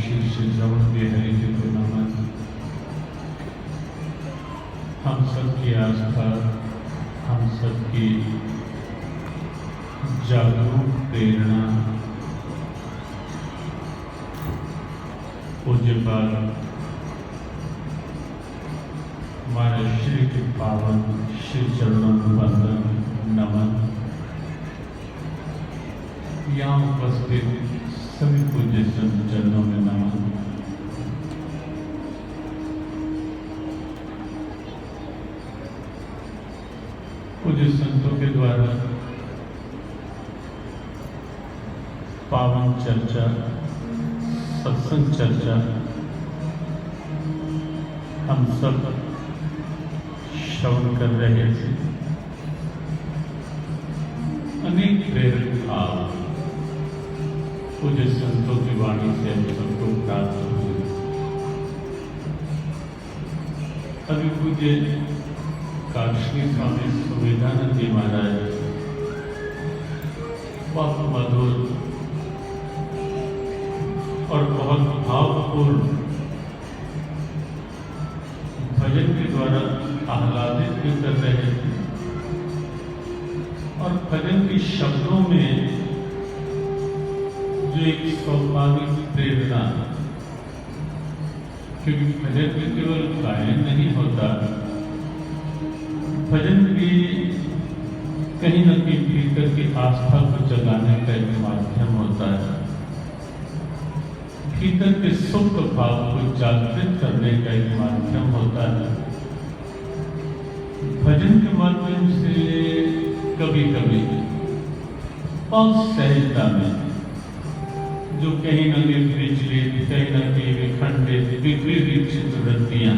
शीर्ष श्रवण बिहारी जी को नमन। हम सबकी आस्था, हम सबकी जागरूक प्रेरणा पूज्यपाद महाराज श्री के पावन श्री चरणों में वंदन नमन। यहाँ उपस्थित सभी पूज्य संत चरणों में नमन। पूज्य संतों के द्वारा पावन चर्चा, सत्संग चर्चा हम सब श्रवण कर रहे थे। अनेक प्रेरक भाव पूज्य संतों की वाणी से हम सबको प्राप्त हुए। अभी पूज्य काशी स्वामी सुविधानंद जी महाराज बहुत मधुर और बहुत भावपूर्ण भजन के द्वारा आह्लादित भी कर रहे थे और भजन के शब्दों में जो एक स्वाभाविक प्रेरणा, क्योंकि भजन में केवल गायन नहीं होता, भजन भी कहीं न कहीं भीतर की आस्था को जगाने का एक माध्यम होता है, भीतर के सुख भाव को जागृत करने का एक माध्यम होता है। भजन के माध्यम से कभी कभी बहुत सहजता में जो कहीं न कहीं विचलित, कहीं न कहीं विखंडित, विपरीत वृत्तियां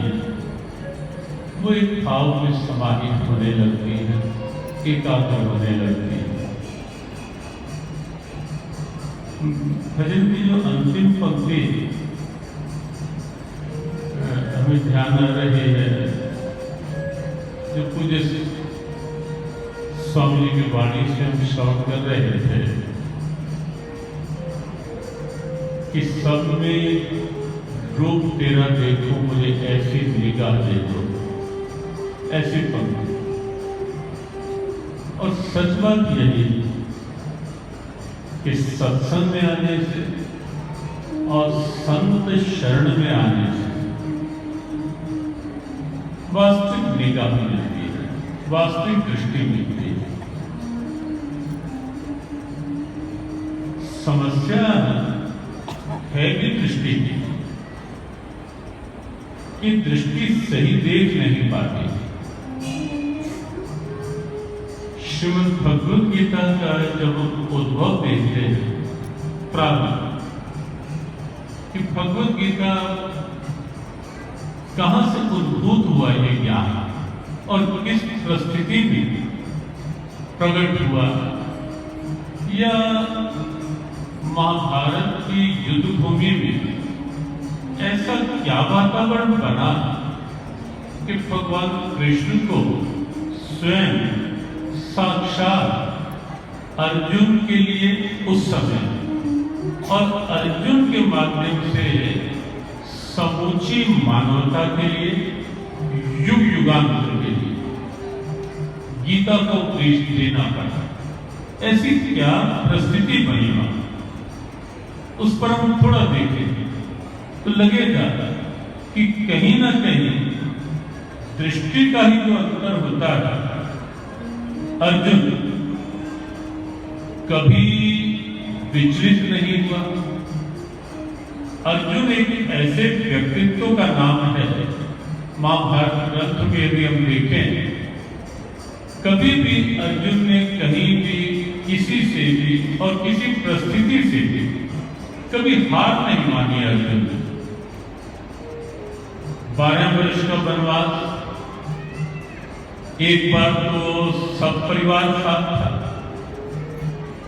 वो एक भाव में समाहित होने लगती है, एकाग्र होने लगती है। भजन की जो अंतिम पंक्ति हमें ध्यान आ रही है, जो पूज्य स्वामी जी की वाणी से हम श्रवण कर रहे थे कि सब में रूप तेरा देखो, मुझे ऐसी निगाह दे दो, ऐसी पंक्ति। और सच बात यही कि सत्संग में आने से और संत शरण में आने से वास्तविक निगाह मिलती है, वास्तविक दृष्टि मिलती है। समस्या है भी दृष्टि की, कि दृष्टि सही देख नहीं पाती। श्रीमद् भगवद गीता का जब हम उद्भव देखते हैं, प्रारंभ कि भगवद गीता कहां से उद्भूत हुआ ये ज्ञान और किस परिस्थिति में प्रकट हुआ, या महाभारत की युद्ध भूमि में ऐसा क्या वातावरण बना कि भगवान कृष्ण को स्वयं साक्षात अर्जुन के लिए उस समय और अर्जुन के माध्यम से समूची मानवता के लिए, युग युगांतर के लिए गीता का उपदेश देना पड़ा। ऐसी क्या परिस्थिति बनी वहां, उस पर हम थोड़ा देखें तो लगेगा कि कहीं ना कहीं दृष्टि का ही जो अंतर होता है। अर्जुन कभी विचलित नहीं हुआ। अर्जुन एक ऐसे व्यक्तित्व का नाम है, महाभारत ग्रंथ में यदि हम देखें, कभी भी अर्जुन ने कहीं भी किसी से भी और किसी परिस्थिति से भी कभी हार नहीं मानी। अर्जुन 12 वर्ष का वनवास, एक बार तो सब परिवार साथ था,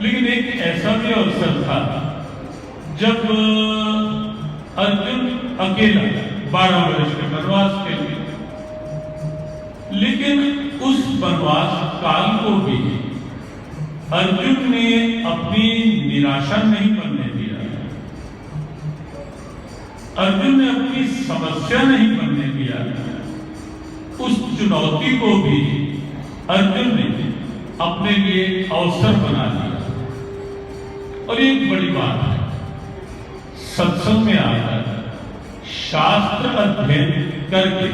लेकिन एक ऐसा भी अवसर था जब अर्जुन अकेला 12 वर्ष के वनवास के लिए, लेकिन उस वनवास काल को भी अर्जुन ने अपनी निराशा नहीं बनने दिया। अर्जुन ने अपनी समस्या नहीं बनने दिया, उस चुनौती को भी अर्जुन ने अपने लिए अवसर बना लिया। और एक बड़ी बात है, सत्संग में आकर शास्त्र अध्ययन करके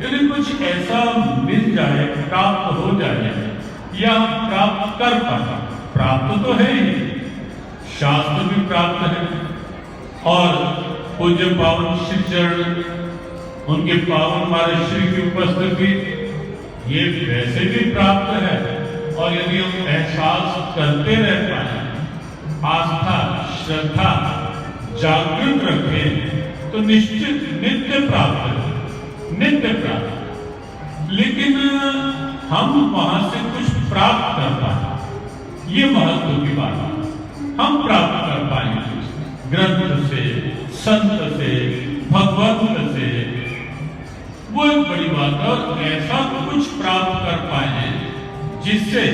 यदि कुछ ऐसा मिल जाए, प्राप्त हो जाए या प्राप्त कर पाए, प्राप्त तो है ही, शास्त्र भी प्राप्त है और पूज्य पावन श्री चरण, उनके पावन महाराष्ट्र की उपस्थिति ये वैसे भी प्राप्त है। और यदि हम एहसास करते रह पाए, आस्था श्रद्धा जागृत रखें, तो निश्चित नित्य प्राप्त है, नित्य प्राप्त। लेकिन हम वहां से कुछ प्राप्त कर पाए, ये महत्व की बात है। हम प्राप्त कर पाएंगे ग्रंथ से, संत से, भगवंत से, वो एक बड़ी बात है। और ऐसा कुछ प्राप्त कर पाए जिससे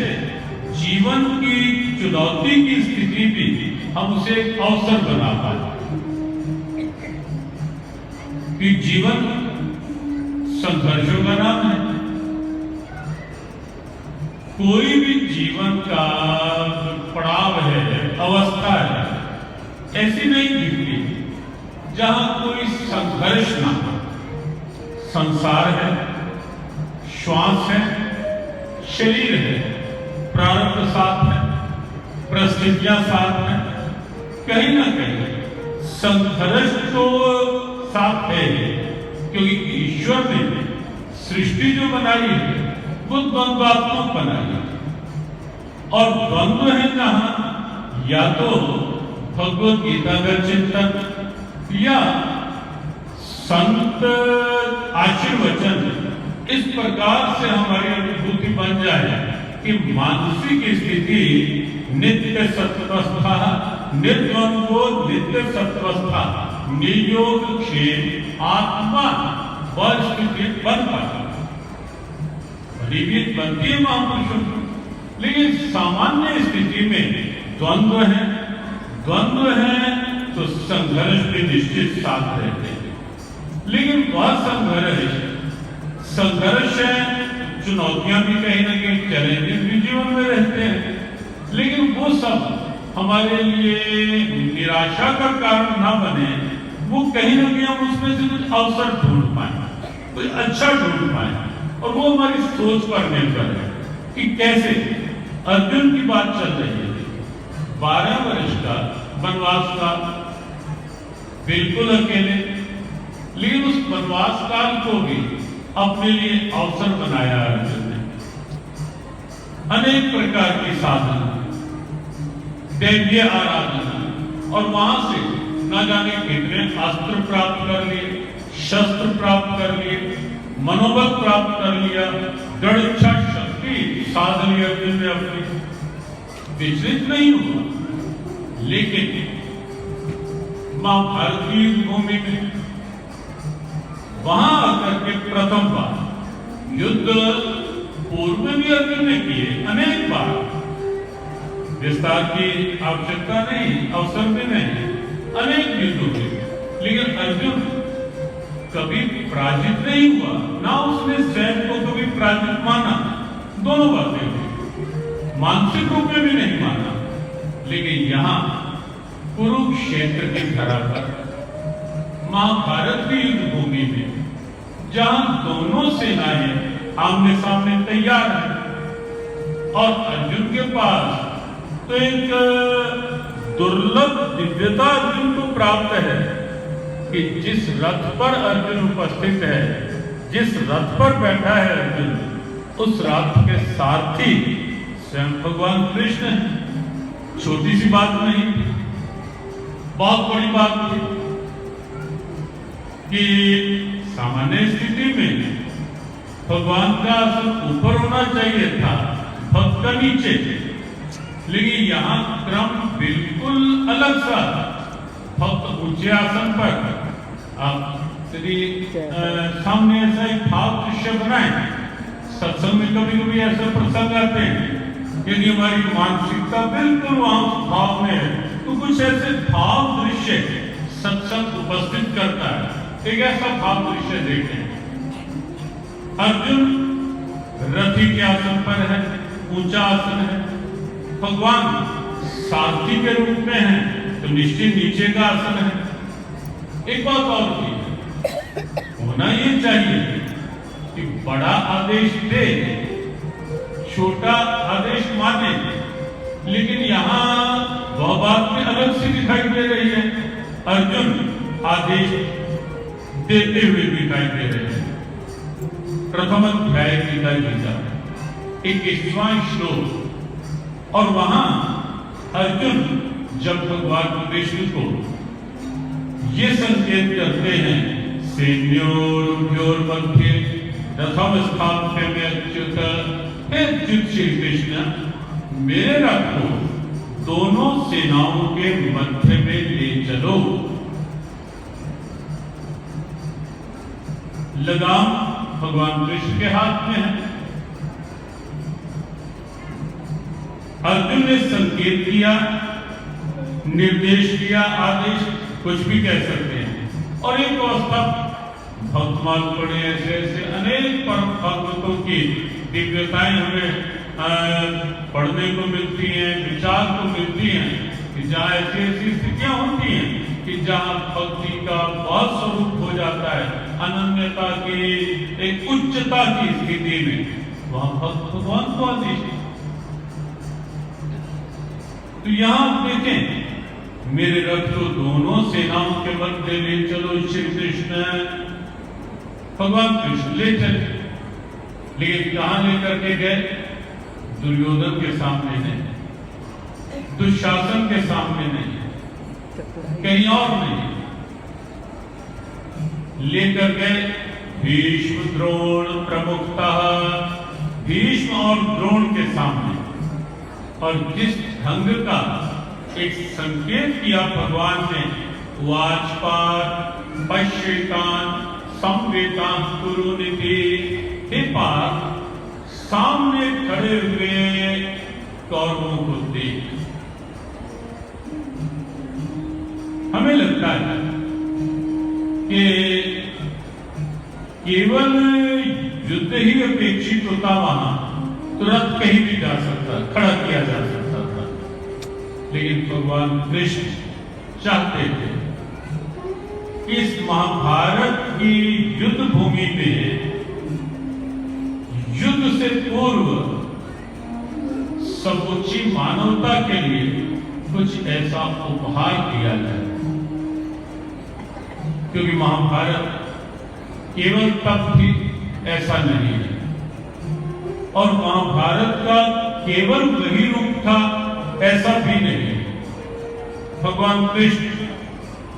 जीवन की चुनौती की स्थिति भी हम उसे एक अवसर बना पाए। कि जीवन संघर्षों का नाम है। कोई भी जीवन का पड़ाव है, अवस्था है, ऐसी नहीं दिखती जहां कोई संघर्ष ना हो। संसार है, श्वास है, शरीर है, प्रारब्ध साथ है, परिस्थितियां साथ है, कहीं ना कहीं संघर्ष तो साथ है। क्योंकि ईश्वर ने सृष्टि जो बनाई है वो द्वंद्वात्मक बनाई है। और द्वंद्व है जहां या तो भगवत गीता का चिंतन या संत आशीर्वचन इस प्रकार से हमारी अनुभूति बन जाए कि मानसिक स्थिति नित्य सत्वस्था, निर्द्वंद्वो नित्य सत्वस्था, नियोग क्षेम आत्मा वह स्थिति बन पाती, परिमित बनती है महापुरुषों। लेकिन सामान्य स्थिति में द्वंद्व है, द्वंद्व है तो संघर्ष भी निश्चित साथ रहते हैं। लेकिन वह संघर्ष है, चुनौतियां भी कहीं ना कहीं चैलेंजेस भी जीवन में रहते हैं। लेकिन वो सब हमारे लिए निराशा का कारण ना बने, वो कहीं ना कहीं हम उसमें से कुछ अवसर ढूंढ पाए, कुछ अच्छा ढूंढ पाए। और वो हमारी सोच पर निर्भर है कि कैसे। अर्जुन की बात चल रही है, 12 वर्ष का वनवास का, बिल्कुल अकेले, लेकिन उस वनवास काल को भी अपने लिए अवसर बनाया अर्जुन ने। अनेक प्रकार की साधना, दैवीय आराधना, और वहां से न जाने कितने अस्त्र प्राप्त कर लिए, शस्त्र प्राप्त कर लिए, मनोबल प्राप्त कर लिया, दृढ़ इच्छा शक्ति साध ली अर्जुन ने अपनी। विचलित नहीं हुआ। लेकिन महाभारत की भूमि में वहां आकर के प्रथम बार, युद्ध पूर्व में भी अर्जुन ने किए अनेक बार, विस्तार की आवश्यकता नहीं, अवसर भी नहीं, अनेक युद्ध हुए, लेकिन अर्जुन कभी पराजित नहीं हुआ, ना उसने स्वयं को कभी पराजित माना। दोनों बातें हुई, मानसिक रूप में भी नहीं माना। लेकिन यहां कुरुक्षेत्र की धरा पर, महाभारत की युद्ध भूमि में, जहां दोनों सेनाएं आमने सामने तैयार हैं, और अर्जुन के पास तो एक दुर्लभ दिव्यता अर्जुन को प्राप्त है कि जिस रथ पर अर्जुन उपस्थित है, जिस रथ पर बैठा है अर्जुन, उस रथ के सारथी स्वयं भगवान कृष्ण है। छोटी सी बात नहीं, बहुत बड़ी बात थी कि सामान्य स्थिति में भगवान का आसन ऊपर होना चाहिए था, भक्त का नीचे, लेकिन यहां क्रम बिल्कुल अलग सा। भक्त ऊंचे आसन पर, आप यदि सामने ऐसा एक भाव दृश्य बनाए, सत्संग में कभी कभी ऐसा प्रसंग आते हैं, यदि हमारी मानसिकता बिल्कुल वहां भाव में है, तो कुछ ऐसे भाव दृश्य सत्संग उपस्थित करता है। एक ऐसा भाव दृश्य देखें, अर्जुन रथी के आसन पर है, ऊंचा आसन है, भगवान सारथी के रूप में है तो निश्चित नीचे का आसन है। एक बात और भी होना ये चाहिए कि बड़ा आदेश दे, छोटा आदेश माने, लेकिन यहाँ वह बात में अलग से दिखाई दे रही है। अर्जुन आदेश देते हुए दिखाई दे रहे हैं। प्रथम अध्याय गीता जी का 21वां श्लोक, और वहां अर्जुन जब भगवान कृष्ण को ये संकेत करते हैं, सैन्योर्मध्ये रथम स्थाप्य में अच्युत, हे अच्युत श्री कृष्ण मेरे रथ को दोनों सेनाओं के मध्य में ले चलो। लगाम भगवान कृष्ण के हाथ में है। अर्जुन ने संकेत दिया, निर्देश दिया, आदेश कुछ भी कह सकते हैं। और एक अवस्था भक्तमाल पढ़े, ऐसे ऐसे अनेक परम भगवतों की दिव्यताएं हमें पढ़ने को मिलती हैं, विचार को मिलती हैं कि जहाँ ऐसी ऐसी स्थितियां होती हैं कि जहाँ भक्ति का बहुत स्वरूप हो जाता है, अनन्यता की एक उच्चता की स्थिति में, वहां भक्त भगवान को आदेश। तो यहां देखें, मेरे रथ को दोनों सेनाओं के मध्य ले चलो श्री कृष्ण, भगवान कृष्ण ले चले। लेकिन कहां लेकर के गए? दुर्योधन के सामने नहीं, दुशासन के सामने नहीं, कहीं और नहीं, लेकर गए भीष्म द्रोण प्रमुखतः, भीष्म और द्रोण के सामने। और जिस ढंग का एक संकेत किया भगवान ने, वाचपात पश्येतान संवेतान कुरुनिधि, हे पार्थ सामने खड़े हुए कौरवों को देख। हमें लगता है कि केवल युद्ध ही अपेक्षित होता, वहां तुरंत कहीं भी जा सकता, खड़ा किया जा सकता था। लेकिन भगवान कृष्ण चाहते थे इस महाभारत की युद्ध भूमि में युद्ध से पूर्व समूची मानवता के लिए कुछ ऐसा उपहार दिया जाए, क्योंकि महाभारत केवल तब भी ऐसा नहीं है, और महाभारत का केवल वही रूप था ऐसा भी नहीं। भगवान कृष्ण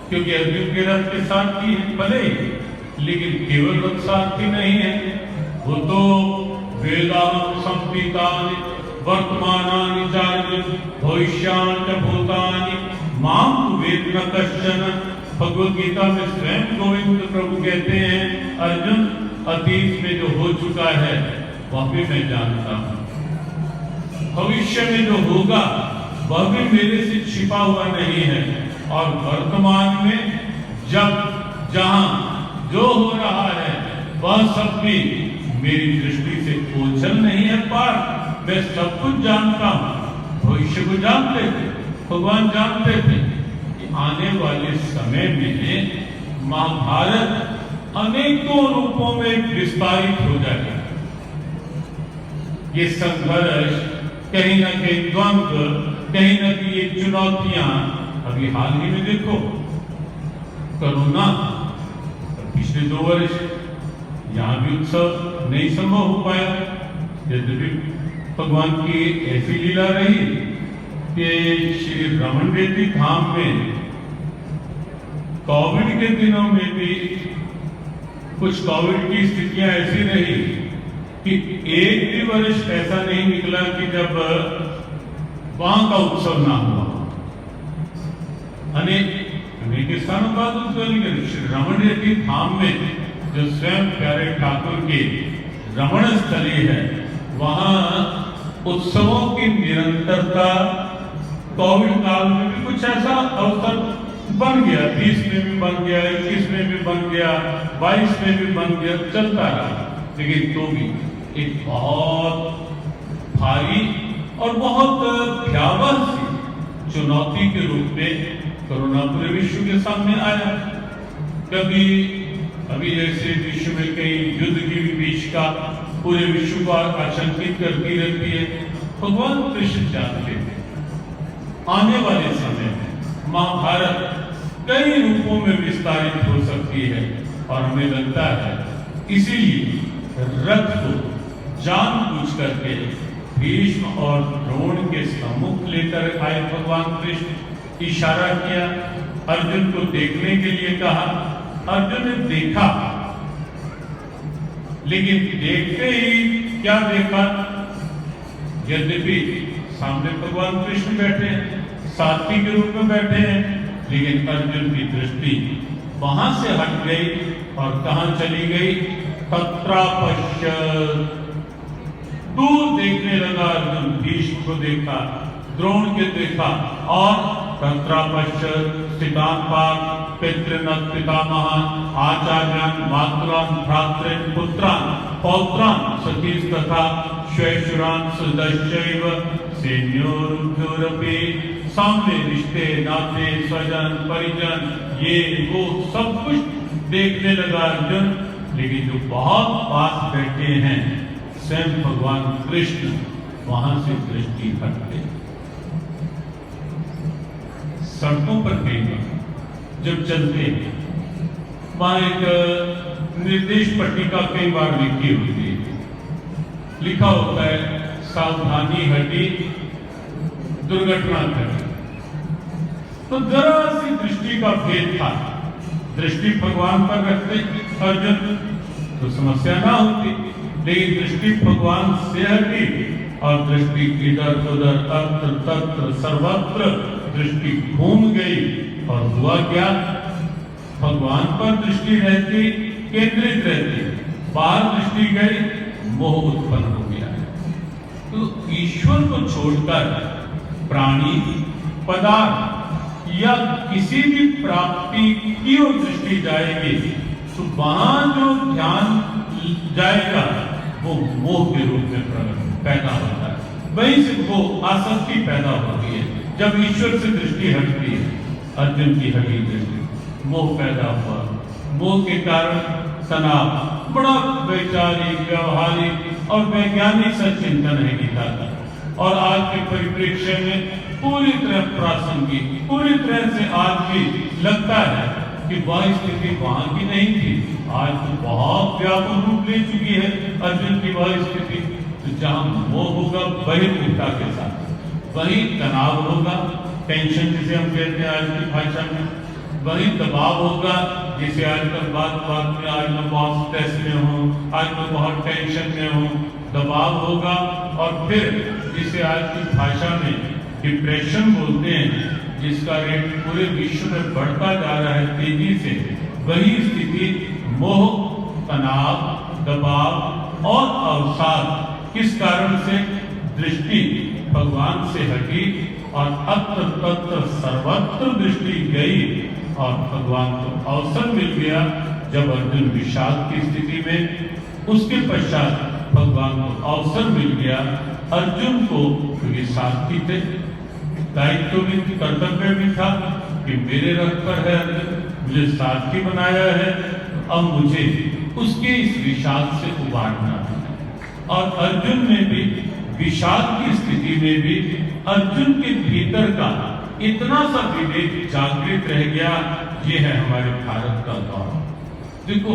क्योंकि अर्जुन के रथ के सारथी हैं भले, लेकिन केवल रथ सारथी नहीं है, वो तो वेदांत संहितानि वर्तमानानि चार्य भविष्यानि भूतानि माम वेद न कश्चन। भगवद गीता में स्वयं गोविंद प्रभु कहते हैं, अर्जुन अतीत में जो हो चुका है वह भी मैं जानता हूं, भविष्य में जो होगा वह भी मेरे से छिपा हुआ नहीं है, और वर्तमान में जब जहां जो हो रहा है वह सब भी मेरी दृष्टि से ओझल नहीं है पार। मैं सब कुछ जानता हूं। भविष्य को जानते थे, भगवान जानते थे कि आने वाले समय में महाभारत अनेकों रूपों में विस्तारित हो जाएगा। ये संघर्ष, कहीं ना कहीं द्वंद्व, कहीं ना कहीं ये चुनौतियां, अभी हाल ही में देखो कोरोना, पिछले 2 वर्ष यहां भी उत्सव नहीं संभव हो पाया। यद्यपि भगवान की ऐसी लीला रही कि श्री रमन रेड्डी धाम में कोविड के दिनों में भी कुछ कोविड की स्थितियां ऐसी रही कि एक भी वर्ष ऐसा नहीं निकला कि जब वहां का उत्सव ना हुआ। अनेक स्थानों पर उत्सव श्री रमन रेड्डी धाम में जो स्वयं प्यारे ठाकुर की रमण स्थली है, वहां उत्सवों की निरंतरता कोविड काल में भी कुछ ऐसा अवसर बन गया, 20 में भी बन गया, 21 में भी बन गया, 22 में भी बन गया, चलता रहा। लेकिन तो भी एक बहुत भारी और बहुत भयावह सी चुनौती के रूप में कोरोना पूरे विश्व के सामने आया। कभी अभी जैसे विश्व में कई युद्ध की बीच का पूरे विश्व को आशंकित करती रहती है। भगवान कृष्ण जानते थे आने वाले समय में महाभारत कई रूपों में विस्तारित हो सकती है, और हमें लगता है इसीलिए रथ को जानबूझ करके भीष्म और द्रोण के सम्मुख लेकर आए भगवान कृष्ण। इशारा किया, अर्जुन को देखने के लिए कहा। अर्जुन ने देखा, लेकिन देखते ही क्या देखा? यद्यपि सामने भगवान कृष्ण बैठे हैं, साथी के रूप में बैठे हैं, लेकिन अर्जुन की दृष्टि वहां से हट गई और कहां चली गई? तत्रापश्यत्, दूर देखने लगा अर्जुन। भीष्म को देखा, द्रोण के देखा, और तत्रापश्यत् स्थितान् पितॄन् पितामहान् आचार्यान् मातॄन् भ्रातॄन् पुत्रान् पौत्रान् सखीस्तथा श्वशुरान् सुहृदश्चैव सेनयोरुभयोरपि। सामने रिश्ते नाते स्वजन परिजन ये वो सब कुछ देखने लगा अर्जुन। लेकिन जो बहुत पास बैठे हैं स्वयं भगवान कृष्ण, वहां से दृष्टि हट गई। सड़कों पर कई बार जब चलते हैं, वहां एक निर्देश पट्टिका कई बार लिखी होती है, लिखा होता है सावधानी हटी दुर्घटना घटी। तो जरा सी दृष्टि का भेद था। दृष्टि भगवान पर रखते अर्जुन तो समस्या ना होती, लेकिन दृष्टि भगवान से हटी और दृष्टि इधर उधर अत्र तत्र सर्वत्र दृष्टि घूम गई। और हुआ क्या? भगवान पर दृष्टि रहती, केंद्रित रहती, बाहर दृष्टि गई, मोह उत्पन्न हो गया। तो ईश्वर को छोड़कर प्राणी, पदार्थ या किसी भी प्राप्ति की ओर दृष्टि जाएगी तो वहां जो ध्यान जाएगा वो मोह के रूप में पैदा होता है। वहीं से वो आसक्ति पैदा होती है। जब ईश्वर से दृष्टि हटती है, अर्जुन की हटी दृष्टि, मोह पैदा हुआ। मोह के कारण तनाव, बड़ा वैचारिक, व्यवहारिक और वैज्ञानिक सा चिंतन है गीता का, और आज के परिप्रेक्ष्य में पूरी तरह प्रासंगिक, पूरी तरह से आज भी लगता है कि वह स्थिति वहां की नहीं थी। आज तो बहुत व्यापक रूप ले चुकी है अर्जुन की वह स्थिति। तो जहां मोह होगा बहिर्मुखता के साथ, वही तनाव होगा, टेंशन जिसे हम कहते हैं आज की भाषा में, वही दबाव होगा जिसे आजकल बात में आज मैं बहुत स्ट्रेस में हूँ, आज मैं बहुत टेंशन में हूँ, दबाव होगा। और फिर जिसे आज की भाषा में डिप्रेशन बोलते हैं, जिसका रेट पूरे विश्व में बढ़ता जा रहा है तेजी से, वही स्थिति मोह, तनाव, दबाव और अवसाद। किस कारण से? दृष्टि भगवान से हटी और अत्र तत्र सर्वत्र दृष्टि गई, और भगवान को अवसर मिल गया जब अर्जुन विषाद की स्थिति में। उसके पश्चात भगवान को अवसर मिल गया अर्जुन को, क्योंकि साथी थे, दायित्व भी, कर्तव्य भी था कि मेरे रथ पर है अर्जुन, मुझे साथी बनाया है, अब मुझे उसके इस विषाद से उबारना है। और अर्जुन ने भी विषाद की स्थिति में भी अर्जुन के भीतर का इतना सा विवेक जागृत रह गया। ये है हमारे भारत का दौर। देखो,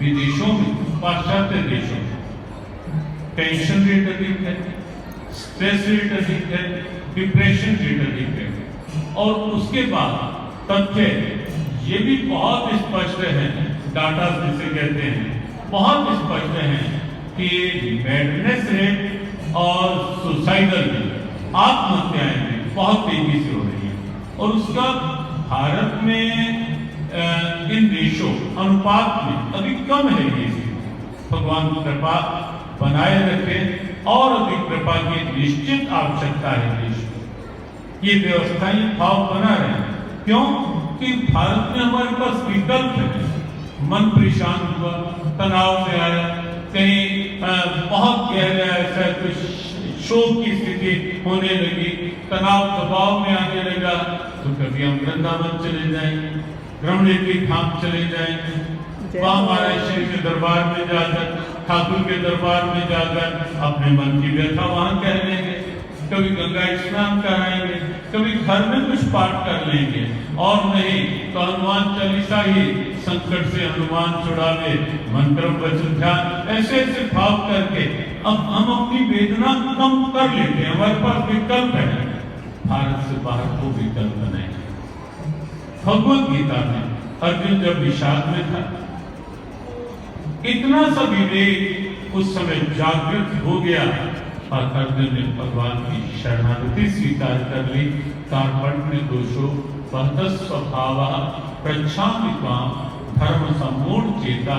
विदेशों में, पाश्चात्य देशों में टेंशन रेट अधिक है, स्ट्रेस रेट अधिक है, डिप्रेशन रेट अधिक है। और उसके बाद तथ्य ये भी बहुत स्पष्ट है, डाटा जिसे कहते हैं, बहुत स्पष्ट है कि मैडनेस रेट और सुसाइडल आत्महत्याएं भी बहुत तेजी से हो रही है। और उसका भारत में इन देशों अनुपात में अभी कम है। ये भगवान कृपा बनाए रखे और अधिक कृपा की निश्चित आवश्यकता है देश को। ये व्यवस्थाएं भाव बना रहे हैं। क्यों? कि भारत में हमारे पास विकल्प है। मन परेशान हुआ, तनाव में आया, कहीं बहुत गहरा ऐसा कुछ शोक की स्थिति होने लगी, तनाव दबाव में आने लगा, तो कभी हम वृंदावन चले जाएंगे, रमणीति धाम चले जाएंगे, वहां महाराज श्री के दरबार में जाकर, ठाकुर के दरबार में जाकर अपने मन की व्यथा वहां कह लेंगे, कभी गंगा स्नान कराएंगे, कभी घर में कुछ पाठ कर लेंगे, और नहीं तो हनुमान चालीसा ही संकट से हनुमान छुड़ावे, मंत्र वचन ध्यान, ऐसे ऐसे भाव करके अब हम अपनी वेदना कम कर लेते हैं। हमारे पास विकल्प है, भारत से बाहर को विकल्प नहीं। भगवत गीता में अर्जुन जब विषाद में था, इतना सा विवेक उस समय जागृत हो गया और अर्जुन ने भगवान की शरणागति स्वीकार कर ली। कार्पण्य दोषो बहत स्वभाव प्रच्छामि त्वां धर्म सम्मूढ़ चेता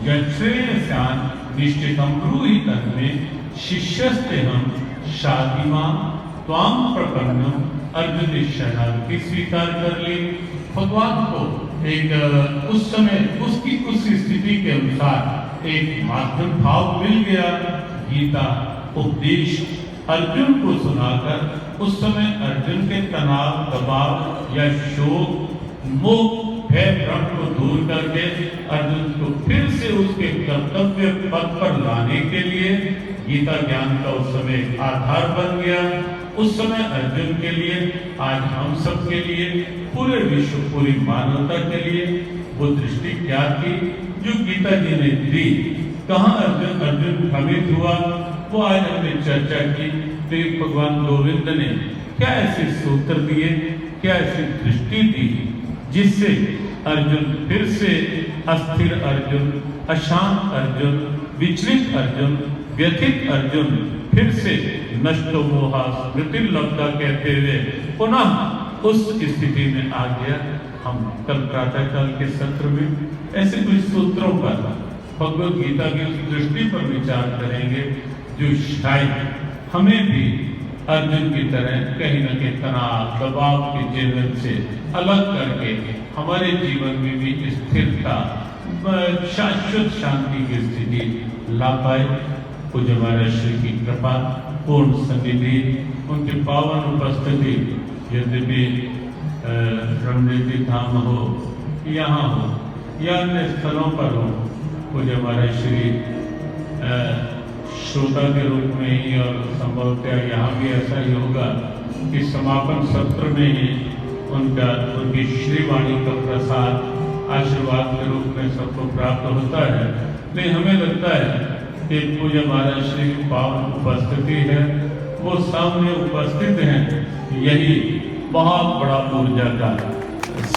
यच्छ्रेयस्यान् निश्चितं ब्रूहि तन्मे शिष्यस्ते हम शादिमां त्वां प्रपन्नम। अर्जुन ने शरणागति स्वीकार कर ली। भगवान को एक उस समय उसकी उस स्थिति के अनुसार एक माध्यम भाव मिल गया। गीता उपदेश अर्जुन को सुनाकर उस समय अर्जुन के तनाव दबाव या शोक मोह भय भ्रम को दूर करके अर्जुन को फिर से उसके कर्तव्य पद पर लाने के लिए गीता ज्ञान का उस समय आधार बन गया। उस समय अर्जुन के लिए, आज हम सब के लिए, पूरे विश्व पूरी मानवता के लिए वो दृष्टि क्या थी जो गीता जी ने दी। कहाँ अर्जुन भ्रमित हुआ, वो आज हमने चर्चा की। तो भगवान गोविंद ने क्या ऐसे सूत्र दिए, क्या ऐसी दृष्टि दी जिससे अर्जुन फिर से अस्थिर अर्जुन, अशांत अर्जुन, विचलित अर्जुन, व्यथित अर्जुन फिर से नष्टो मोहा स्मृति लब्धा कहते हुए पुनः उस स्थिति में आ गया। हम कल प्रातः काल के सत्र में ऐसे कुछ सूत्रों पर भगवत गीता की उस दृष्टि पर विचार करेंगे जो शायद हमें भी अर्जुन की तरह कहीं न कहीं तनाव दबाव के जीवन से अलग करके हमारे जीवन में भी स्थिरता, शाश्वत शांति की स्थिति ला पाए। पूज्य महाराज श्री की कृपा, पूर्ण सन्निधि, उनकी पावन उपस्थिति यद्यपि रमणीति धाम हो, यहाँ हो या अन्य स्थलों पर हो, पूज्य महाराज श्री श्रोता के रूप में ही और संभवतः यहाँ भी ऐसा ही होगा कि समापन सत्र में ही उनकी श्रीवाणी का प्रसाद आशीर्वाद के रूप में सबको प्राप्त होता है। लेकिन हमें लगता है कि पूज्य महाराज श्री की पावन उपस्थिति है, वो सामने उपस्थित हैं, यही बहुत बड़ा ऊर्जा का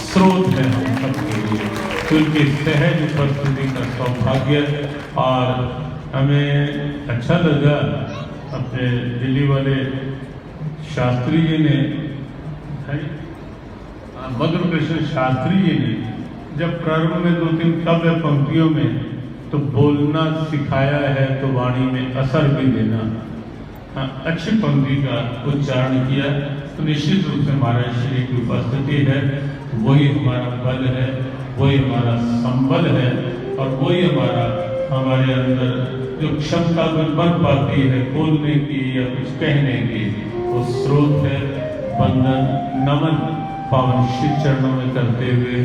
स्रोत है हम सबके लिए, क्योंकि सहज उपस्थिति का सौभाग्य। और हमें अच्छा लगा अपने दिल्ली वाले शास्त्री जी ने, मधुर कृष्ण शास्त्री जी ने जब प्रारंभ में 2-3 काव्य पंक्तियों में तो बोलना सिखाया है तो वाणी में असर भी देना, अच्छी पंक्ति का उच्चारण किया, तो निश्चित रूप से महाराज श्री की उपस्थिति है, वही हमारा बल है, वही हमारा संबल है, और वही हमारे अंदर जो क्षमता बन पाती है बोलने की या कुछ कहने की, वो स्रोत है। वंदन नमन पावन श्री चरणों में करते हुए,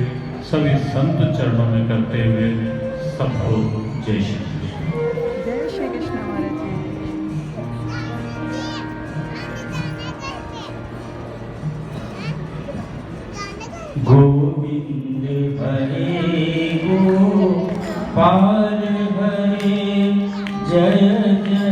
सभी संत चरणों में करते हुए सबको जय श्री कृष्ण। जय श्री कृष्ण महाराज जी। गोविंद हरे गोपाल हरे जय जय